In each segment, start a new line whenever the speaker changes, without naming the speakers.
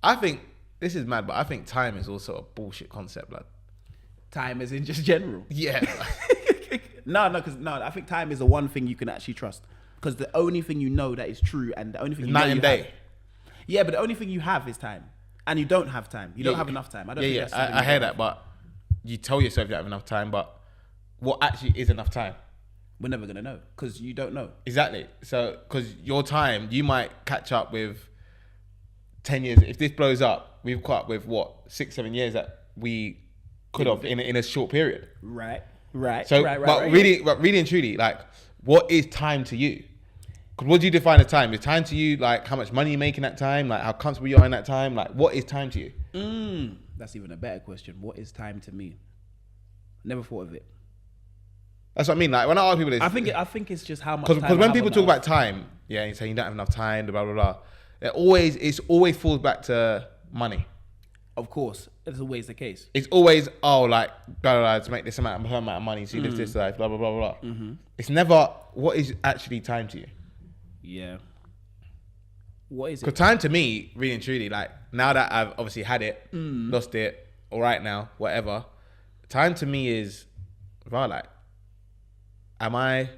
I think this is mad, but I think time is also a bullshit concept, like.
Time is in just general.
Yeah.
No, I think time is the one thing you can actually trust. Because the only thing you know that is true and the only thing you know
night and day.
Yeah, but the only thing you have is time. And you don't have time. You don't have enough time. I don't think that's
I hear that, but you tell yourself you don't have enough time, but what actually is enough time?
We're never going to know because you don't know.
Exactly. So, because your time, you might catch up with 10 years. If this blows up, we've caught up with what, 6-7 years that we could have in a short period.
Right.
So, really and truly, like, what is time to you? Because what do you define as time? Is time to you like how much money you make in that time? Like how comfortable you are in that time? Like what is time to you?
That's even a better question. What is time to me? Never thought of it.
That's what I mean. Like when I ask people this,
I think it's just how much time.
Because when people talk about time, yeah, and say you don't have enough time, blah blah blah, it always falls back to money.
Of course, it's always the case.
It's always blah, blah, blah, to make this amount of money, so you live this life, blah blah blah blah. Mm-hmm. It's never what is actually time to you.
Yeah. What is it?
Because time to me, really and truly, like now that I've obviously had it, lost it, all right now, whatever. Time to me is, well, like, am I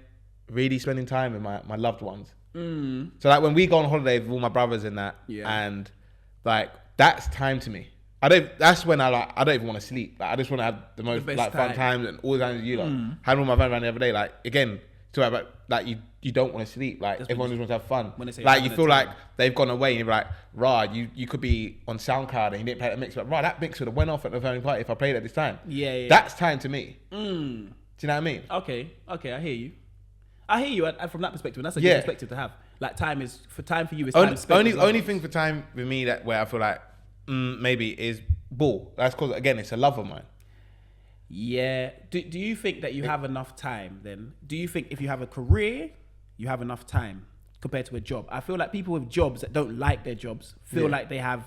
really spending time with my loved ones? So like when we go on holiday with all my brothers and that, and like that's time to me. That's when I don't even want to sleep. Like I just want to have the most like fun times and all the times with you. Like had with my friend around the other day. Like again, talk about like you don't want to sleep. Like everyone just wants to have fun. Like you feel like they've gone away and you're like, rah, you could be on SoundCloud and you didn't play that mix, but rah, that mix would have went off at the family party if I played it this time.
Yeah.
That's time to me. Do you know what I mean?
Okay, I hear you. And from that perspective, that's a good perspective to have. Like time for you is time spent.
Only thing for time with me that where I feel like maybe is ball. That's because again it's a love of mine.
Yeah. Do you think that you have enough time then? Do you think if you have a career, you have enough time compared to a job? I feel like people with jobs that don't like their jobs feel like they have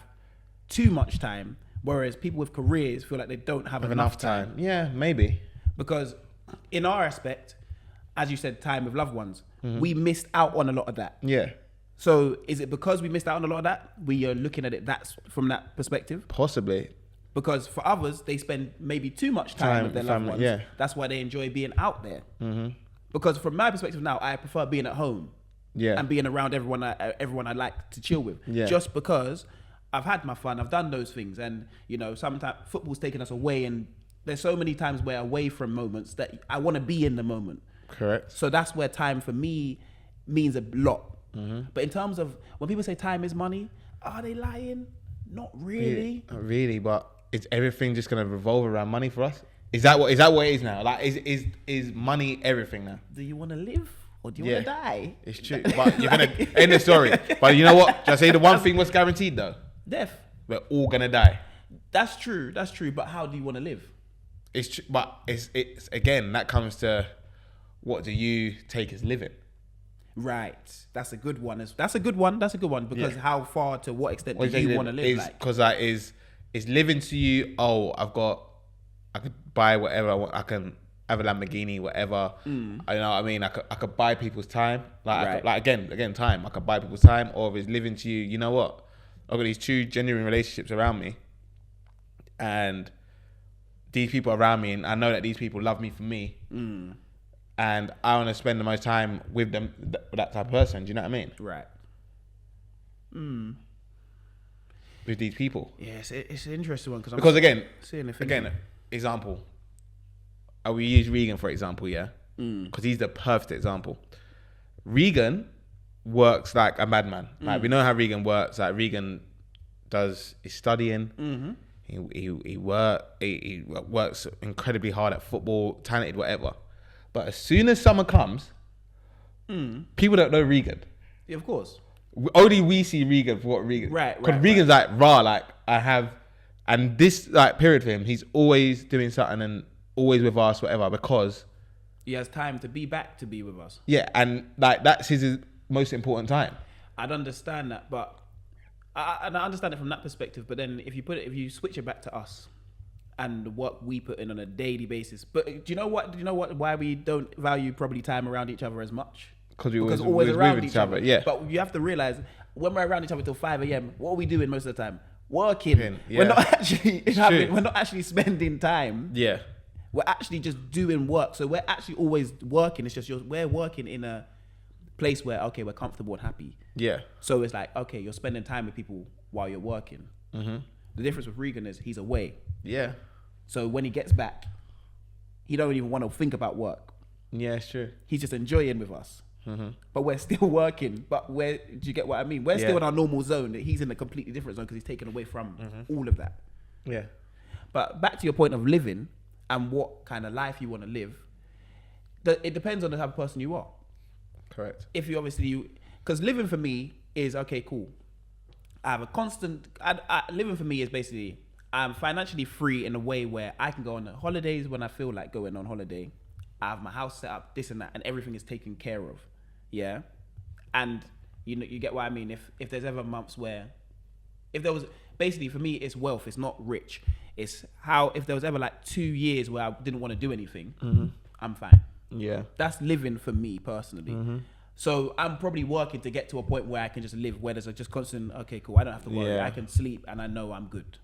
too much time, whereas people with careers feel like they don't have enough time.
Yeah, maybe.
Because in our aspect, as you said, time with loved ones, we missed out on a lot of that.
Yeah.
So is it because we missed out on a lot of that, we are looking at it from that perspective?
Possibly.
Because for others, they spend maybe too much time with their loved ones.
Yeah.
That's why they enjoy being out there. Because from my perspective now, I prefer being at home and being around everyone I like to chill with. Yeah. Just because I've had my fun, I've done those things. And, you know, sometimes football's taken us away and there's so many times we're away from moments that I want to be in the moment.
Correct.
So that's where time for me means a lot. But in terms of when people say time is money, are they lying? Not really.
Not really, but is everything just gonna revolve around money for us? Is that what it is now? Like is money everything now?
Do you want to live or do you want to die?
It's true, but you're gonna end the story. But you know what? Just say the one thing was guaranteed though.
Death.
We're all gonna die.
That's true. But how do you want to live?
It's true, but it's again that comes to what do you take as living?
Right, that's a good one. That's a good one because how far to what extent do you want to live?
Because that is living to you. Oh, I could buy whatever I want. I can have a Lamborghini, whatever. I know what I mean. I could buy people's time. Like again, time. I could buy people's time. Or if it's living to you, you know what? I've got these two genuine relationships around me, and these people around me, and I know that these people love me for me. And I want to spend the most time with them, with that type of person. Do you know what I mean?
Right.
With these people.
Yeah, it's an interesting one
because again, example. We use Regan for example, yeah, because he's the perfect example. Regan works like a madman. Like we know how Regan works. Like Regan does his studying. He works incredibly hard at football, talented, whatever. But as soon as summer comes, people don't know Regan.
Yeah, of course.
Only we see Regan for what Regan.
Right.
Because Regan's like raw, like I have, and this like period for him, he's always doing something and always with us, whatever, because
he has time to be back to be with us.
Yeah, and like that's his most important time.
I'd understand that, but I understand it from that perspective. But then if you switch it back to us. And what we put in on a daily basis. But do you know what? Why we don't value probably time around each other as much? Because always around each other.
Yeah.
But you have to realize when we're around each other till 5 a.m., what are we doing most of the time? working.
Yeah.
We're not actually
True.
we're not actually spending time.
Yeah.
We're actually just doing work. So we're actually always working. It's just we're working in a place where, okay, we're comfortable and happy.
Yeah.
So it's like, okay, you're spending time with people while you're working. Mm-hmm. The difference with Regan is he's away.
Yeah.
So when he gets back, he don't even want to think about work.
Yeah, it's true.
He's just enjoying with us. Mm-hmm. But we're still working. But do you get what I mean? We're still in our normal zone. He's in a completely different zone because he's taken away from all of that.
Yeah.
But back to your point of living and what kind of life you want to live, it depends on the type of person you are.
Correct.
If you because living for me is, okay, cool. I have a constant, living for me is basically, I'm financially free in a way where I can go on holidays when I feel like going on holiday. I have my house set up, this and that, and everything is taken care of. Yeah. And you get what I mean? If there's ever months where, if there was, basically for me, it's wealth, it's not rich. It's how, if there was ever like 2 years where I didn't want to do anything, I'm fine.
Yeah.
That's living for me personally. So I'm probably working to get to a point where I can just live, where there's just constant, okay, cool, I don't have to worry. I can sleep and I know I'm good.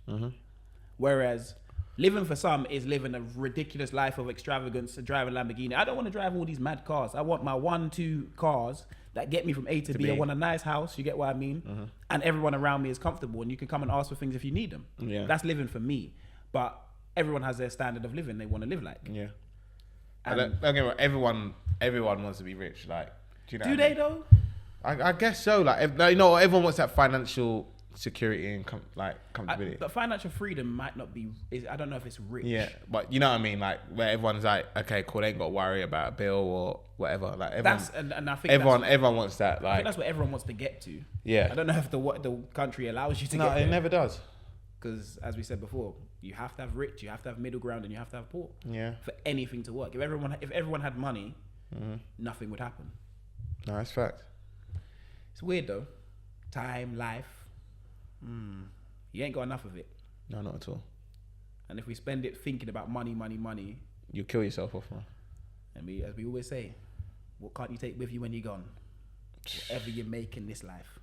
Whereas living for some is living a ridiculous life of extravagance, driving a Lamborghini. I don't want to drive all these mad cars. I want my 1-2 cars that get me from A to B. I want a nice house, you get what I mean? And everyone around me is comfortable and you can come and ask for things if you need them. Yeah. That's living for me. But everyone has their standard of living they want to live like.
Yeah. Don't get me wrong, everyone wants to be rich. Like,
do they though?
I guess so. Like, everyone wants that financial security and comfortability.
But financial freedom might not be. I don't know if it's rich.
Yeah, but you know what I mean. Like, where everyone's like, okay, cool, they ain't got to worry about a bill or whatever. Like, everyone, I think everyone wants that. Like,
I think that's what everyone wants to get to.
Yeah.
I don't know if the country allows you to get
there. No, it never does.
Because as we said before, you have to have rich, you have to have middle ground, and you have to have poor.
Yeah.
For anything to work, if everyone had money, nothing would happen.
No, that's fact.
It's weird though. Time, life. You ain't got enough of it.
No, not at all.
And if we spend it thinking about money,
you kill yourself off, man.
And as we always say, what can't you take with you when you're gone? Whatever you make in this life.